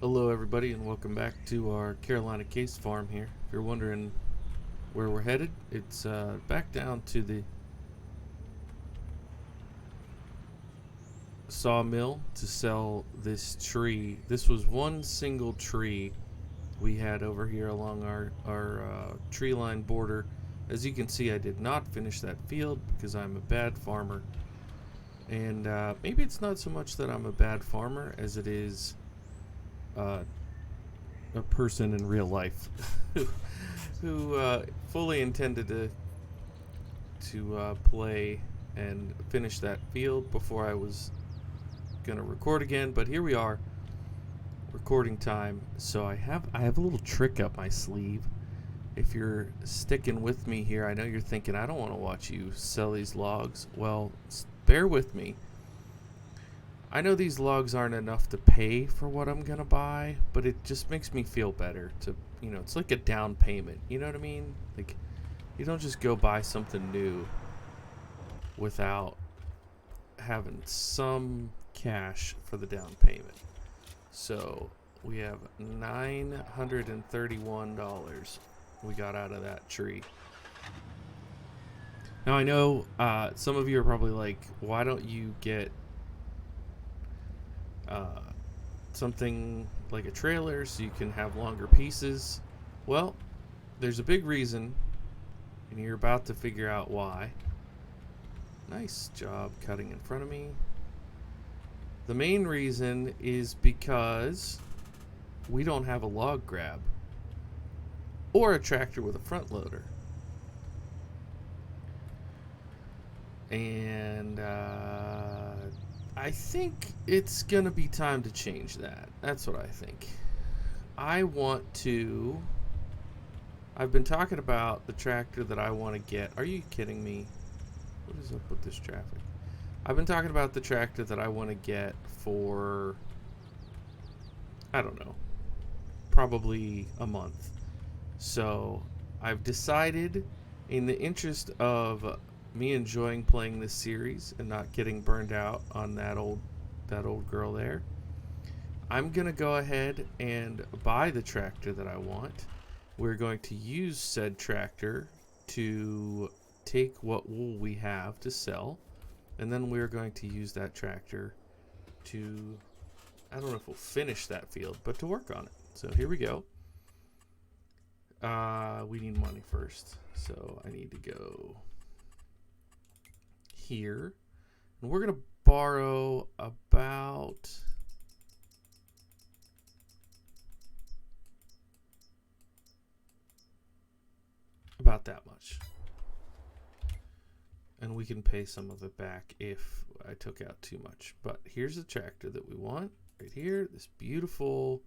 Hello, everybody, and welcome back to our Carolina Case Farm here. If you're wondering where we're headed, it's back down to the sawmill to sell this tree. This was one single tree we had over here along our tree line border. As you can see, I did not finish that field because I'm a bad farmer. And maybe it's not so much that I'm a bad farmer as it is uh, a person in real life who fully intended to play and finish that field before I was gonna record again. But here we are, recording time. So I have a little trick up my sleeve. If you're sticking with me here, I know you're thinking I don't want to watch you sell these logs. Well, bear with me. I know these logs aren't enough to pay for what I'm gonna buy, but it just makes me feel better to, it's like a down payment. You know what I mean? Like, you don't just go buy something new without having some cash for the down payment. So we have $931 we got out of that tree. Now I know some of you are probably like, why don't you get uh, something like a trailer so you can have longer pieces? Well, there's a big reason, and you're about to figure out why. Nice job cutting in front of me. The main reason is because we don't have a log grab or a tractor with a front loader. And I think it's going to be time to change that. That's what I think. I want to. I've been talking about the tractor that I want to get. Are you kidding me? What is up with this traffic? I've been talking about the tractor that I want to get for, I don't know, probably a month. So I've decided, in the interest of me enjoying playing this series and not getting burned out on that old girl there, I'm gonna go ahead and buy the tractor that I want. We're going to use said tractor to take what wool we have to sell, and then we're going to use that tractor to, I don't know if we'll finish that field, but to work on it. So here we go. We need money first, so I need to go here, and we're gonna borrow about that much, and we can pay some of it back if I took out too much. But here's the tractor that we want right here. This beautiful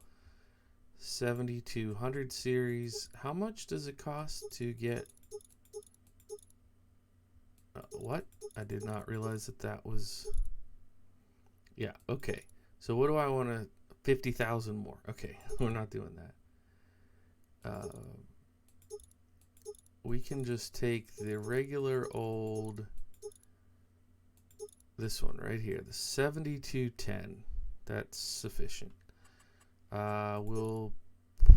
7200 series. How much does it cost to get? What? I did not realize that was. Yeah. Okay. So what do I want to? 50,000 more. Okay, we're not doing that. We can just take the regular old. This one right here, the 7210. That's sufficient. We'll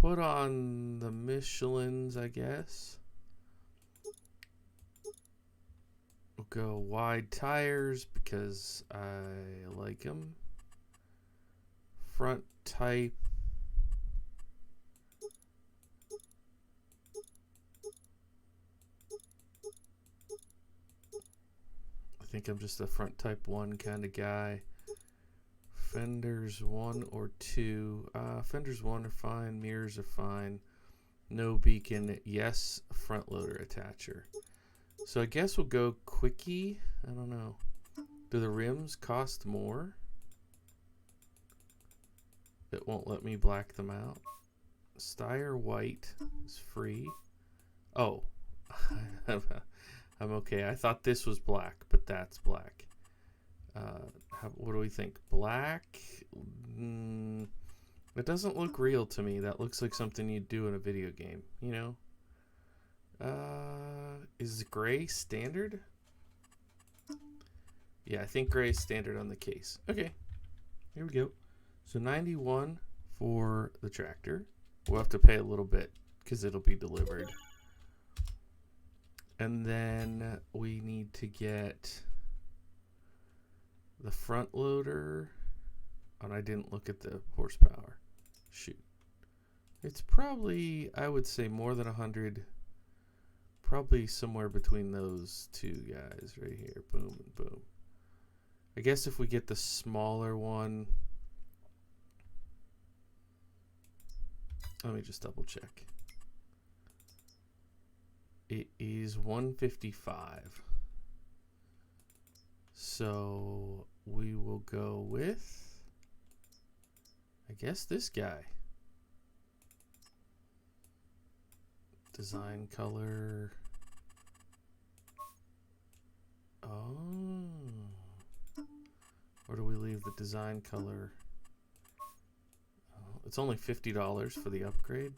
put on the Michelins, I guess. We'll go wide tires because I like them. Front type. I think I'm just a front type 1 kind of guy. Fenders 1 or 2. Fenders 1 are fine. Mirrors are fine. No beacon. Yes, front loader attacher. So I guess we'll go quickie. I don't know. Do the rims cost more? It won't let me black them out. Steyr white is free. Oh, I'm okay. I thought this was black, but that's black. What do we think? Black? It doesn't look real to me. That looks like something you'd do in a video game, you know? Is gray standard? Yeah, I think gray is standard on the case. Okay, here we go. So 91 for the tractor. We'll have to pay a little bit because it'll be delivered. And then we need to get the front loader. And I didn't look at the horsepower. Shoot. It's probably, I would say, more than 100. Probably somewhere between those two guys right here. Boom and boom. I guess if we get the smaller one. Let me just double check. It is 155. So we will go with, I guess, this guy. Design color. Oh. Or do we leave the design color? Oh, it's only $50 for the upgrade.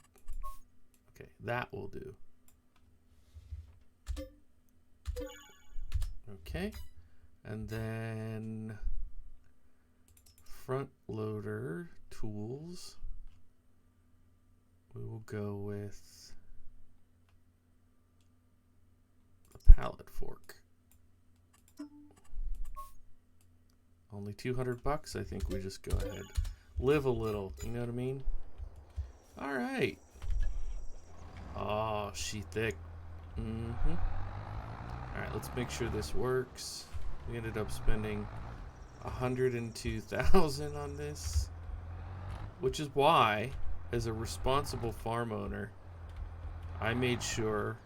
Okay, that will do. Okay. And then front loader tools. We will go with the pallet fork. Only $200. I think we just go ahead. Live a little, you know what I mean? Alright. Oh, she thick. Alright, let's make sure this works. We ended up spending $102,000 on this, which is why, as a responsible farm owner, I made sure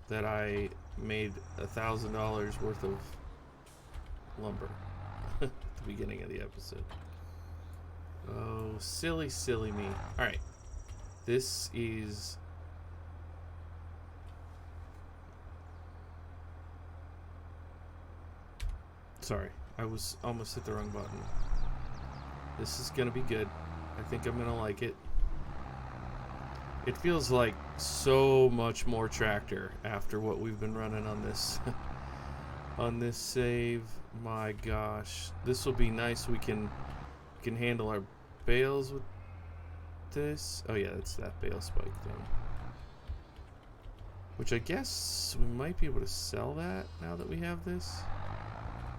that I made $1,000 worth of lumber at the beginning of the episode. Oh, silly, silly me. Alright, this is... Sorry, I was almost hit the wrong button. This is gonna be good. I think I'm gonna like it. It feels like so much more tractor after what we've been running on this on this save. My gosh, this will be nice. We can handle our bales with this. Oh yeah, it's that bale spike thing. Which I guess we might be able to sell that now that we have this.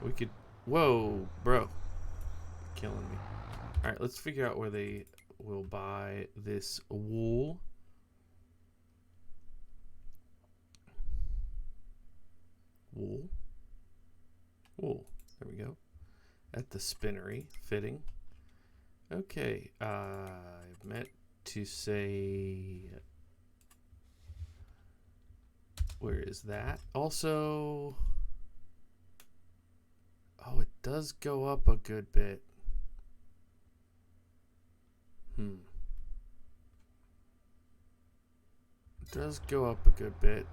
We could... Whoa, bro. Killing me. Alright, let's figure out where they will buy this wool. Wool. Wool. There we go. At the spinnery. Fitting. Okay. I meant to say... Where is that? Also... Oh, it does go up a good bit. It does go up a good bit.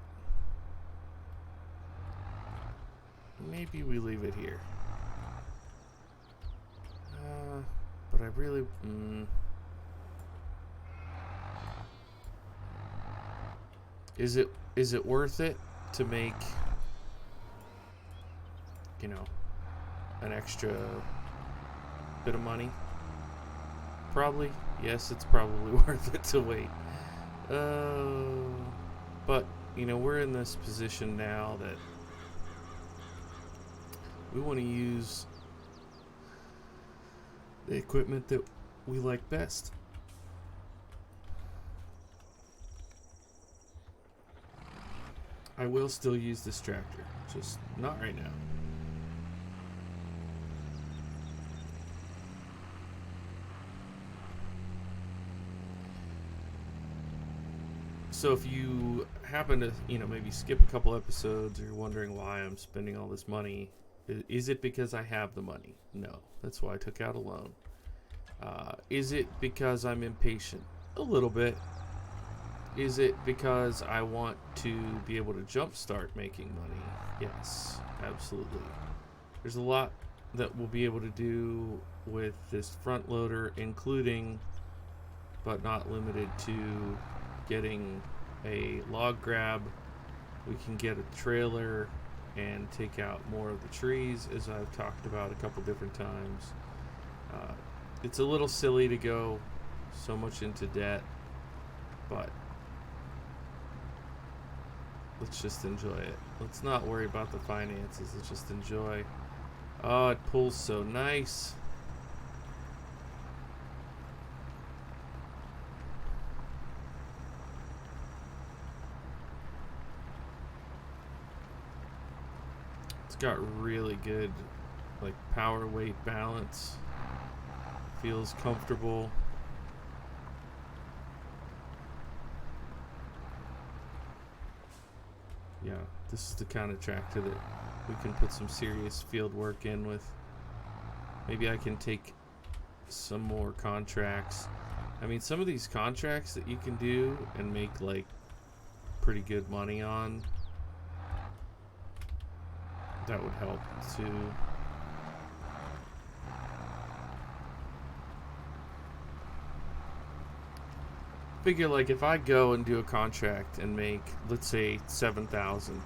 Maybe we leave it here. But I really... Is it worth it to make, you know, an extra bit of money? Probably. Yes, it's probably worth it to wait. But, you know, we're in this position now that we want to use the equipment that we like best. I will still use this tractor, just not right now. So if you happen to, you know, maybe skip a couple episodes, or you're wondering why I'm spending all this money, is it because I have the money? No, that's why I took out a loan. Is it because I'm impatient? A little bit. Is it because I want to be able to jumpstart making money? Yes, absolutely. There's a lot that we'll be able to do with this front loader, including, but not limited to, getting a log grab. We can get a trailer and take out more of the trees, as I've talked about a couple different times. It's a little silly to go so much into debt, but let's just enjoy it. Let's not worry about the finances. Let's just enjoy. Oh, it pulls so nice. It's got really good, like, power weight balance. Feels comfortable. Yeah, this is the kind of tractor that we can put some serious field work in with. Maybe I can take some more contracts. I mean, some of these contracts that you can do and make like pretty good money on, that would help too. Figure like if I go and do a contract and make, let's say, 7,000,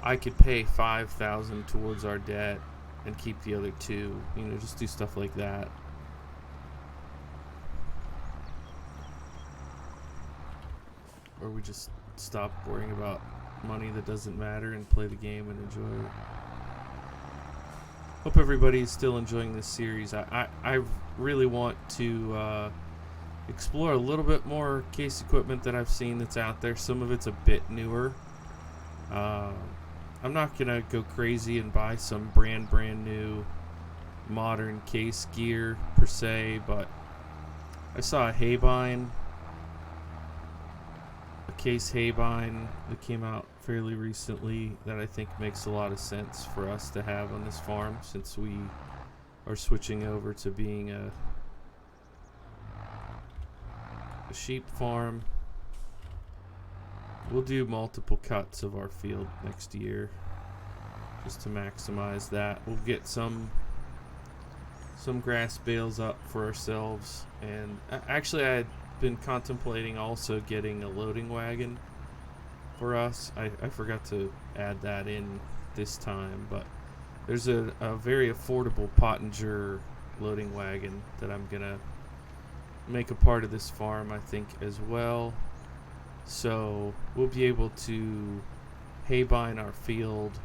I could pay 5,000 towards our debt and keep the other 2. You know, just do stuff like that. Or we just stop worrying about money that doesn't matter and play the game and enjoy it. Hope everybody is still enjoying this series. I really want to explore a little bit more case equipment that I've seen that's out there. Some of it's a bit newer. I'm not gonna go crazy and buy some brand new modern case gear per se, but I saw a Haybine, a case Haybine that came out fairly recently that I think makes a lot of sense for us to have on this farm, since we are switching over to being a sheep farm. We'll do multiple cuts of our field next year just to maximize that. We'll get some grass bales up for ourselves, and actually I had been contemplating also getting a loading wagon for us. I forgot to add that in this time, but there's a very affordable Pottinger loading wagon that I'm gonna make a part of this farm, I think, as well. So we'll be able to haybine our field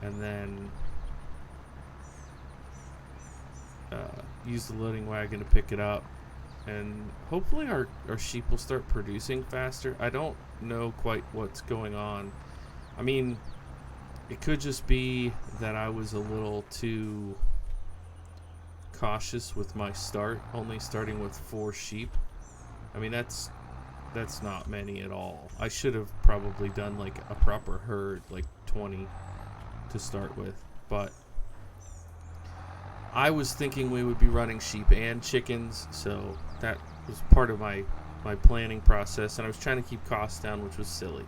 and then use the loading wagon to pick it up, and hopefully our sheep will start producing faster. I don't know quite what's going on. I mean, it could just be that I was a little too cautious with my start, only starting with 4 sheep. I mean, that's not many at all. I should have probably done like a proper herd, like 20 to start with, but I was thinking we would be running sheep and chickens, so that was part of my planning process, and I was trying to keep costs down, which was silly.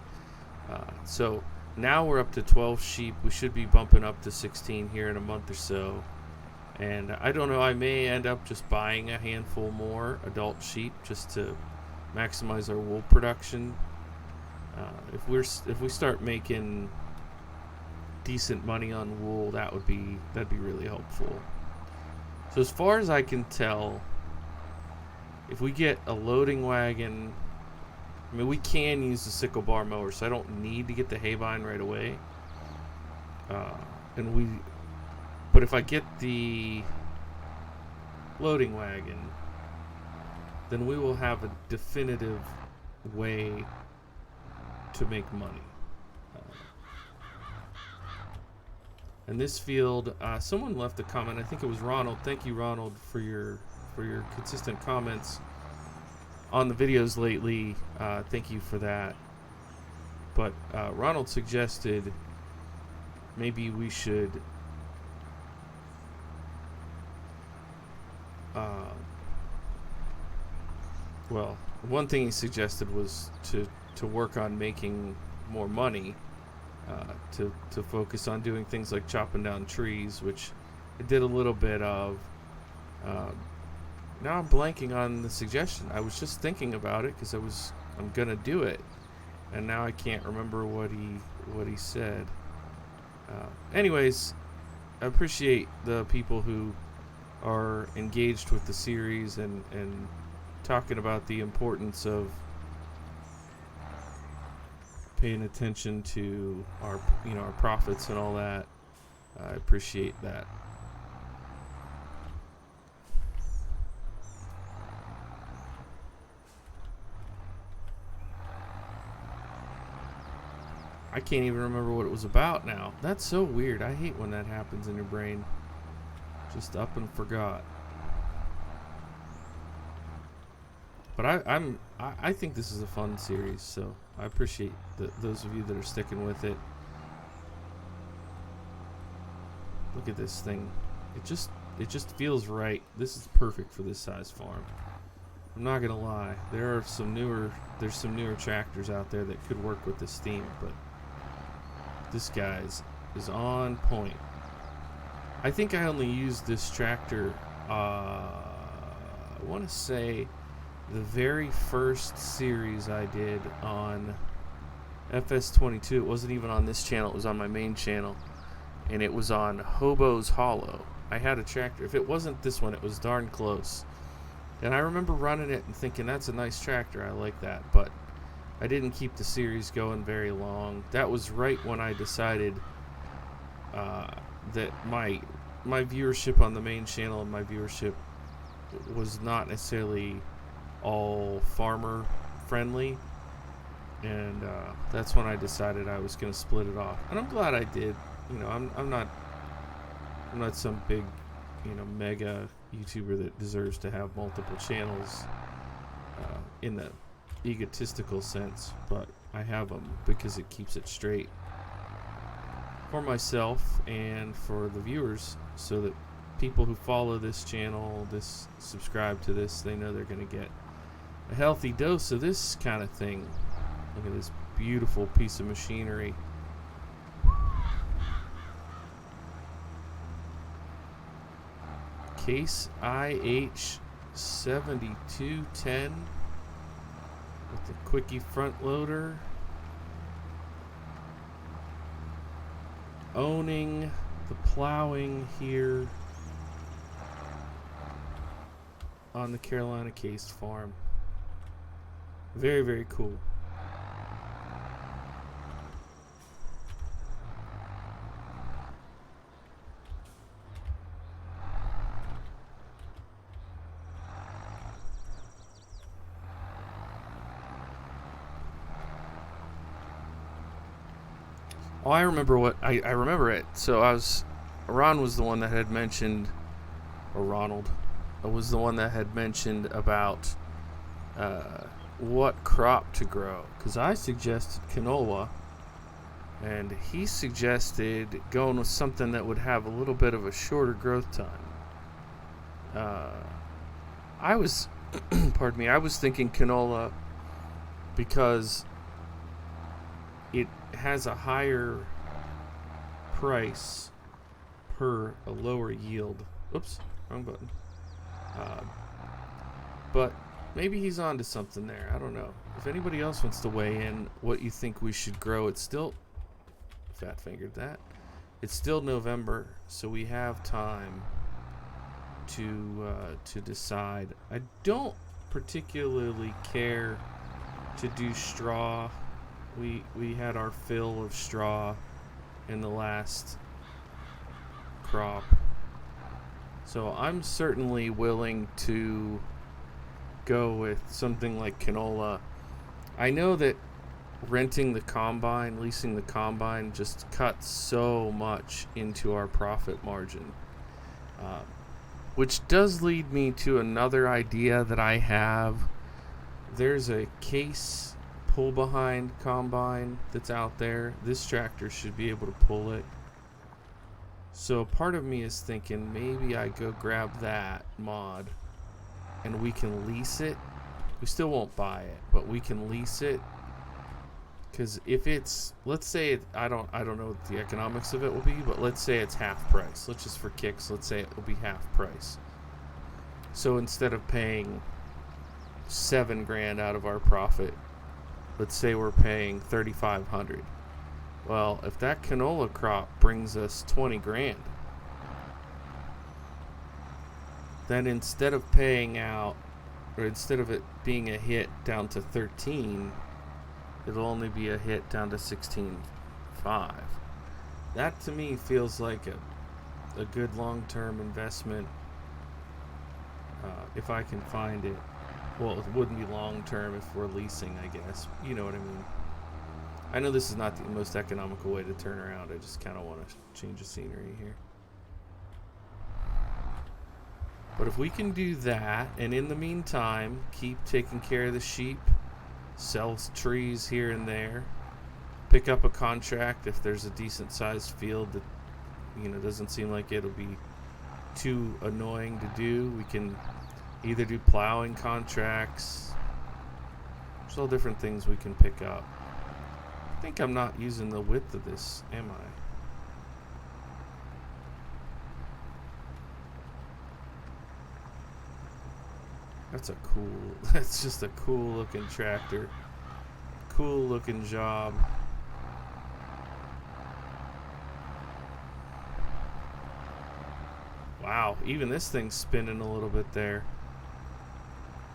So now we're up to 12 sheep. We should be bumping up to 16 here in a month or so. And I don't know, I may end up just buying a handful more adult sheep just to maximize our wool production. If we start making decent money on wool, that'd be really helpful. So as far as I can tell, if we get a loading wagon, I mean, we can use the sickle bar mower, so I don't need to get the haybine right away. But if I get the loading wagon, then we will have a definitive way to make money. And this field, someone left a comment. I think it was Ronald. Thank you, Ronald, for your consistent comments on the videos lately. Thank you for that. But Ronald suggested maybe we should well, one thing he suggested was to work on making more money, to focus on doing things like chopping down trees, which I did a little bit of. Now I'm blanking on the suggestion. I was just thinking about it because I'm gonna do it, and now I can't remember what he said. Anyways, I appreciate the people who are engaged with the series and talking about the importance of paying attention to our our profits and all that. I appreciate that. I can't even remember what it was about now. That's so weird. I hate when that happens in your brain. Just up and forgot. But I think this is a fun series, so I appreciate those of you that are sticking with it. Look at this thing. It just feels right. This is perfect for this size farm. I'm not gonna lie. There's some newer tractors out there that could work with this theme, but this guy's is on point. I think I only used this tractor, I want to say the very first series I did on FS22. It wasn't even on this channel, it was on my main channel, and it was on Hobo's Hollow. I had a tractor. If it wasn't this one, it was darn close. And I remember running it and thinking, that's a nice tractor, I like that, but I didn't keep the series going very long. That was right when I decided that my viewership on the main channel and my viewership was not necessarily all farmer friendly, and that's when I decided I was going to split it off. And I'm glad I did. I'm not some big mega YouTuber that deserves to have multiple channels in the egotistical sense, but I have them because it keeps it straight for myself and for the viewers, so that people who follow this channel, subscribe to this, they know they're going to get a healthy dose of this kind of thing. Look at this beautiful piece of machinery. Case IH 7210 with the quickie front loader, owning the plowing here on the Carolina Case farm. Very, very cool. Oh, I remember it. So Ron was the one that had mentioned, or Ronald was the one that had mentioned about what crop to grow. Because I suggested canola, and he suggested going with something that would have a little bit of a shorter growth time. I was, pardon me, I was thinking canola because it has a higher price per a lower yield. Oops, wrong button. But maybe he's on to something there. I don't know. If anybody else wants to weigh in what you think we should grow, it's still fat fingered that. It's still November, so we have time to decide. I don't particularly care to do straw. We had our fill of straw in the last crop, so I'm certainly willing to go with something like canola. I know that renting the combine, leasing the combine, just cuts so much into our profit margin, which does lead me to another idea that I have. There's a Case pull behind combine that's out there. This tractor should be able to pull it. So part of me is thinking maybe I go grab that mod and we can lease it. We still won't buy it, but we can lease it. Because if it's, let's say I don't know what the economics of it will be, but let's say it's half price. Let's just, for kicks, let's say it will be half price. So instead of paying $7,000 out of our profit, let's say we're paying $3,500. Well, if that canola crop brings us $20,000, then instead of paying out, or instead of it being a hit down to 13, it'll only be a hit down to 16.5. That to me feels like a good long-term investment, if I can find it. Well, it wouldn't be long-term if we're leasing, I guess. You know what I mean. I know this is not the most economical way to turn around. I just kind of want to change the scenery here. But if we can do that, and in the meantime, keep taking care of the sheep, sell trees here and there, pick up a contract if there's a decent sized field that, you know, doesn't seem like it'll be too annoying to do. We can either do plowing contracts. There's all different things we can pick up. I think I'm not using the width of this, am I? That's just a cool looking tractor. Cool looking job. Wow, even this thing's spinning a little bit there.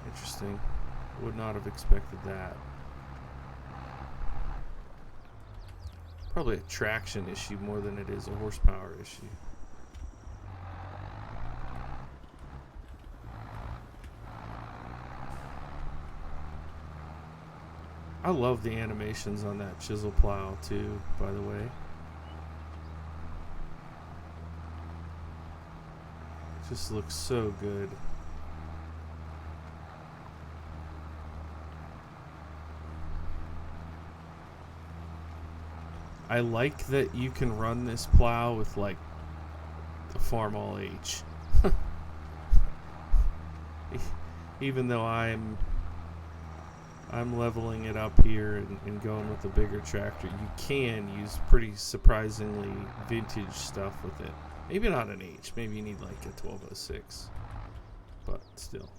Interesting. Would not have expected that. Probably a traction issue more than it is a horsepower issue. I love the animations on that chisel plow too, by the way. It just looks so good. I like that you can run this plow with like a Farmall H. Even though I'm leveling it up here and going with a bigger tractor, you can use pretty surprisingly vintage stuff with it. Maybe not an H, maybe you need like a 1206, but still,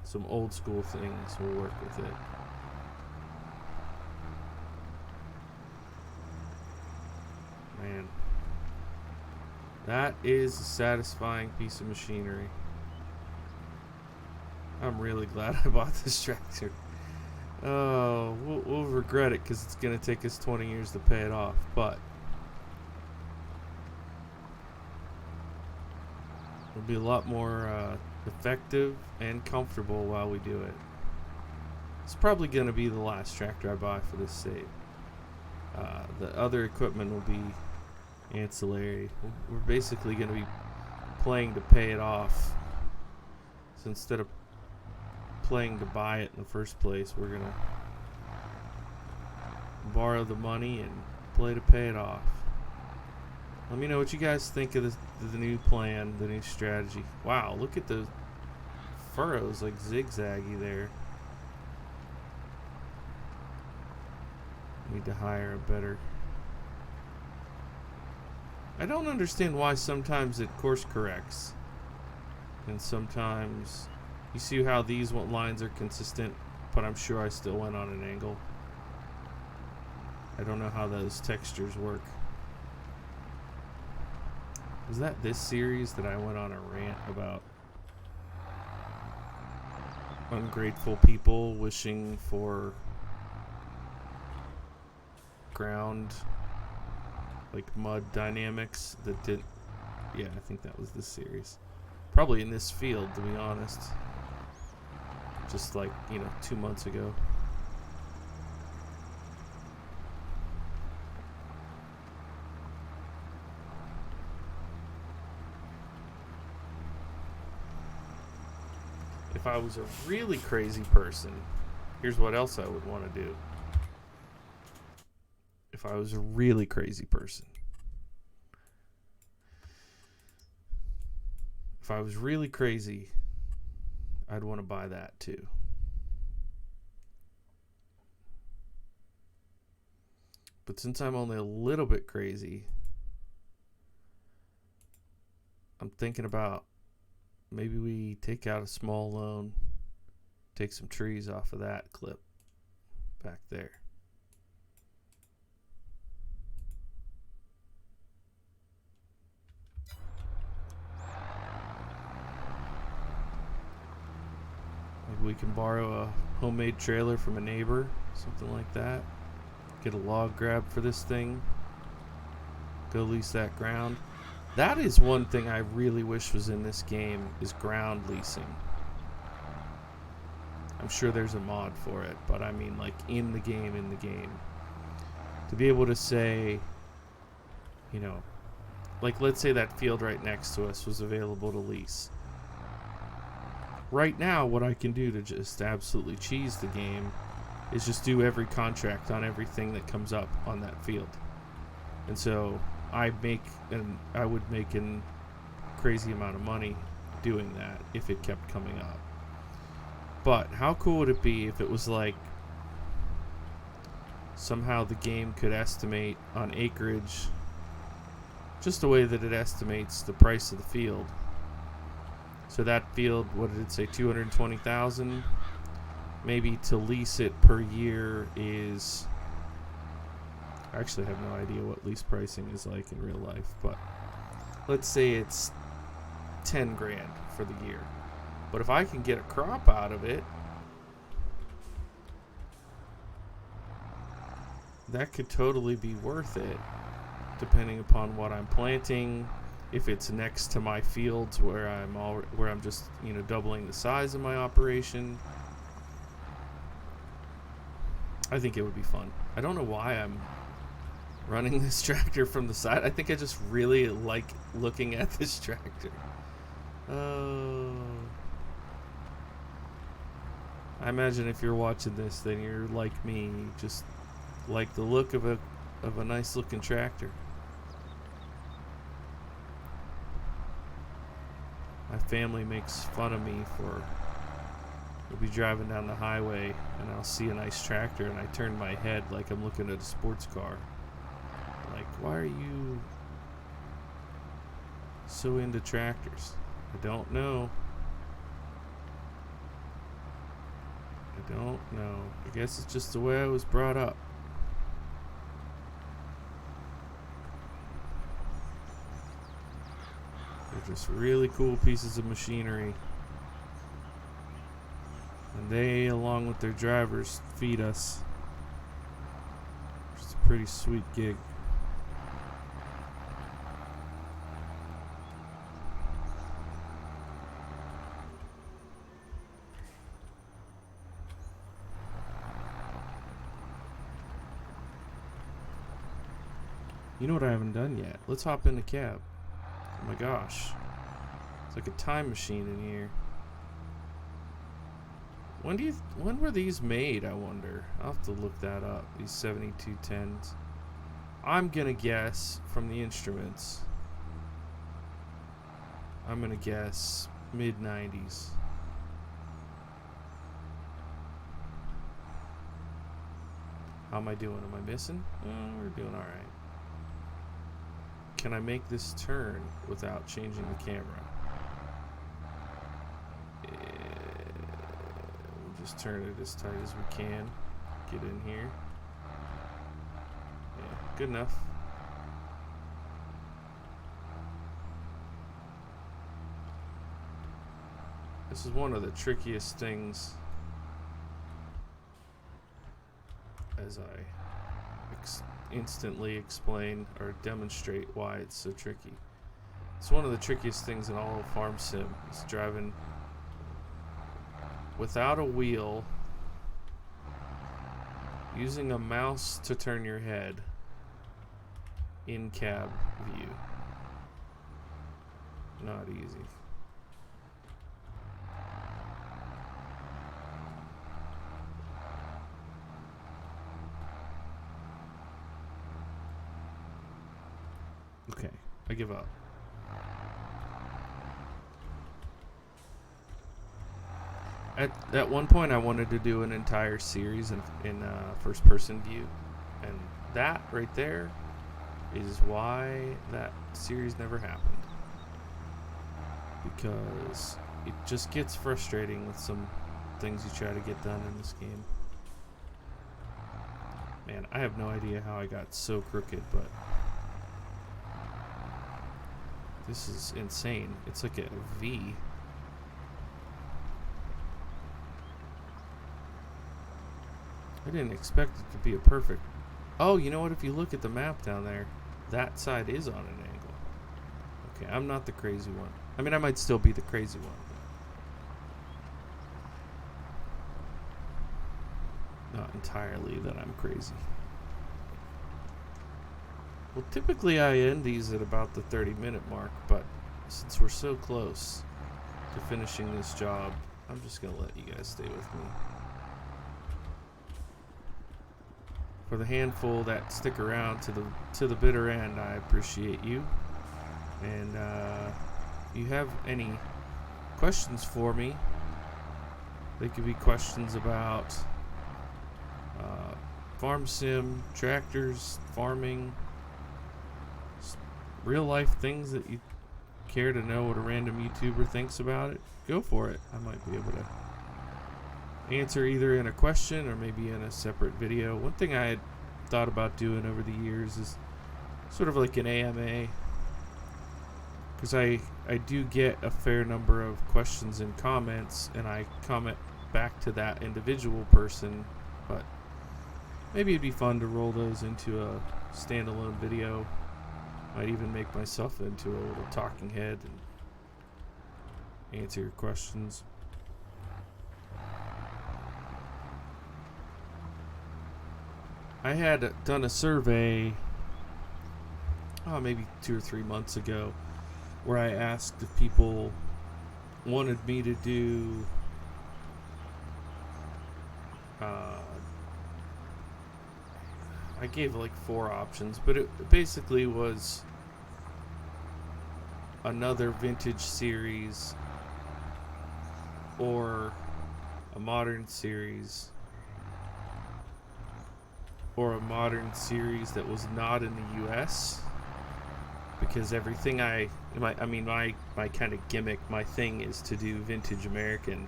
some old school things will work with it. Man, that is a satisfying piece of machinery. I'm really glad I bought this tractor. Oh, we'll regret it because it's going to take us 20 years to pay it off, but it'll be a lot more effective and comfortable while we do it. It's probably going to be the last tractor I buy for this save. The other equipment will be ancillary. We're basically going to be playing to pay it off. So instead of playing to buy it in the first place, we're gonna borrow the money and play to pay it off. Let me know what you guys think of the new plan, the new strategy. Wow, look at the furrows, like zigzaggy there. Need to hire a better. I don't understand why sometimes it course corrects and sometimes. You see how these lines are consistent, but I'm sure I still went on an angle. I don't know how those textures work. Was that this series that I went on a rant about ungrateful people wishing for ground, like mud dynamics that did? Yeah, I think that was this series. Probably in this field, to be honest. Just like, 2 months ago. If I was a really crazy person, here's what else I would want to do. If I was a really crazy person. If I was really crazy, I'd want to buy that too. But since I'm only a little bit crazy, I'm thinking about maybe we take out a small loan, take some trees off of that clip back there. Maybe we can borrow a homemade trailer from a neighbor, something like that. Get a log grab for this thing. Go lease that ground. That is one thing I really wish was in this game, is ground leasing. I'm sure there's a mod for it, but I mean like in the game. To be able to say, you know, like let's say that field right next to us was available to lease. Right now, what I can do to just absolutely cheese the game is just do every contract on everything that comes up on that field. And so I would make a crazy amount of money doing that if it kept coming up. But how cool would it be if it was like somehow the game could estimate on acreage just the way that it estimates the price of the field. So that field, what did it say, 220,000? Maybe to lease it per year is, I actually have no idea what lease pricing is like in real life, but let's say it's 10 grand for the year. But if I can get a crop out of it, that could totally be worth it, depending upon what I'm planting. If it's next to my fields where I'm just, you know, doubling the size of my operation, I think it would be fun. I don't know why I'm running this tractor from the side. I think I just really like looking at this tractor. I imagine if you're watching this, then you're like me, you just like the look of a nice looking tractor. My family makes fun of me for, we'll be driving down the highway and I'll see a nice tractor and I turn my head like I'm looking at a sports car. Like, why are you so into tractors? I don't know. I guess it's just the way I was brought up. They're just really cool pieces of machinery. And they, along with their drivers, feed us. It's a pretty sweet gig. You know what I haven't done yet? Let's hop in the cab. Oh my gosh. It's like a time machine in here. When were these made, I wonder? I'll have to look that up. These 7210s. I'm gonna guess from the instruments. I'm gonna guess mid-90s. How am I doing? Am I missing? We're doing alright. Can I make this turn without changing the camera? We'll just turn it as tight as we can. Get in here. Yeah, good enough. This is one of the trickiest things, as I instantly explain or demonstrate why it's so tricky. It's one of the trickiest things in all of Farm Sim, is driving without a wheel, using a mouse to turn your head in cab view. Not easy. Okay, I give up. At one point, I wanted to do an entire series in first-person view, and that right there is why that series never happened. Because it just gets frustrating with some things you try to get done in this game. Man, I have no idea how I got so crooked, but this is insane. It's like a V. I didn't expect it to be a perfect... Oh, you know what? If you look at the map down there, that side is on an angle. Okay, I'm not the crazy one. I mean, I might still be the crazy one. Not entirely that I'm crazy. Well, typically I end these at about the 30-minute mark, but since we're so close to finishing this job, I'm just going to let you guys stay with me. For the handful that stick around to the bitter end, I appreciate you. And if you have any questions for me, they could be questions about farm sim, tractors, farming, real life things that you care to know what a random YouTuber thinks about it. Go for it. I might be able to answer either in a question or maybe in a separate video. One thing I had thought about doing over the years is sort of like an AMA, because I do get a fair number of questions and comments, and I comment back to that individual person, but maybe it'd be fun to roll those into a standalone video. Might even make myself into a little talking head and answer your questions. I had done a survey, maybe 2 or 3 months ago, where I asked if people wanted me to do I gave like 4 options, but it basically was another vintage series or a modern series or a modern series that was not in the US, because everything my kind of gimmick, my thing is to do vintage American.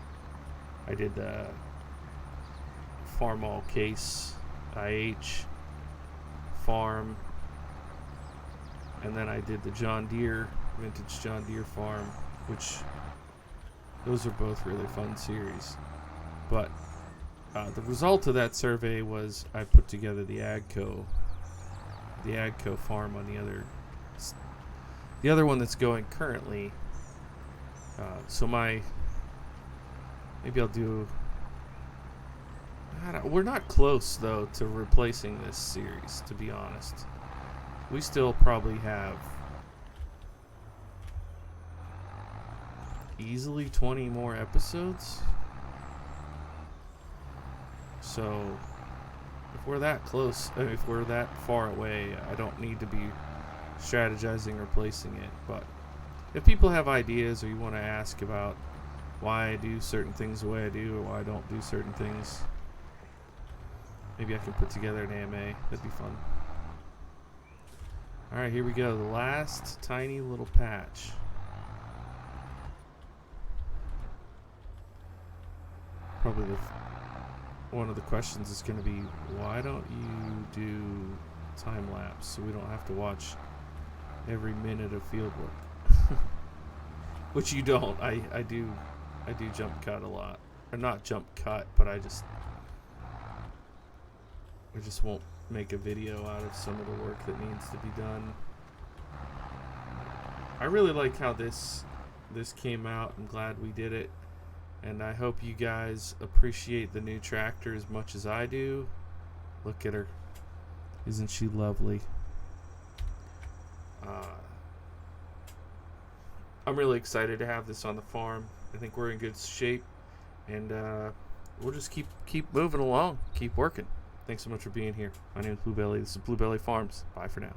I did the Farmall Case IH farm, and then I did the John Deere, vintage John Deere farm, which those are both really fun series. But the result of that survey was I put together the Agco farm on the other one that's going currently. So maybe I'll do. We're not close though to replacing this series, to be honest. We still probably have easily 20 more episodes. So if we're that close, if we're that far away, I don't need to be strategizing replacing it. But if people have ideas, or you want to ask about why I do certain things the way I do, or why I don't do certain things, maybe I can put together an AMA. That'd be fun. Alright, here we go. The last tiny little patch. Probably one of the questions is going to be, why don't you do time lapse so we don't have to watch every minute of field work? Which you don't. I do jump cut a lot. Or not jump cut, but I just won't make a video out of some of the work that needs to be done. I really like how this came out. I'm glad we did it. And I hope you guys appreciate the new tractor as much as I do. Look at her. Isn't she lovely? I'm really excited to have this on the farm. I think we're in good shape. And we'll just keep moving along. Keep working. Thanks so much for being here. My name is Blue Belly. This is Blue Belly Farms. Bye for now.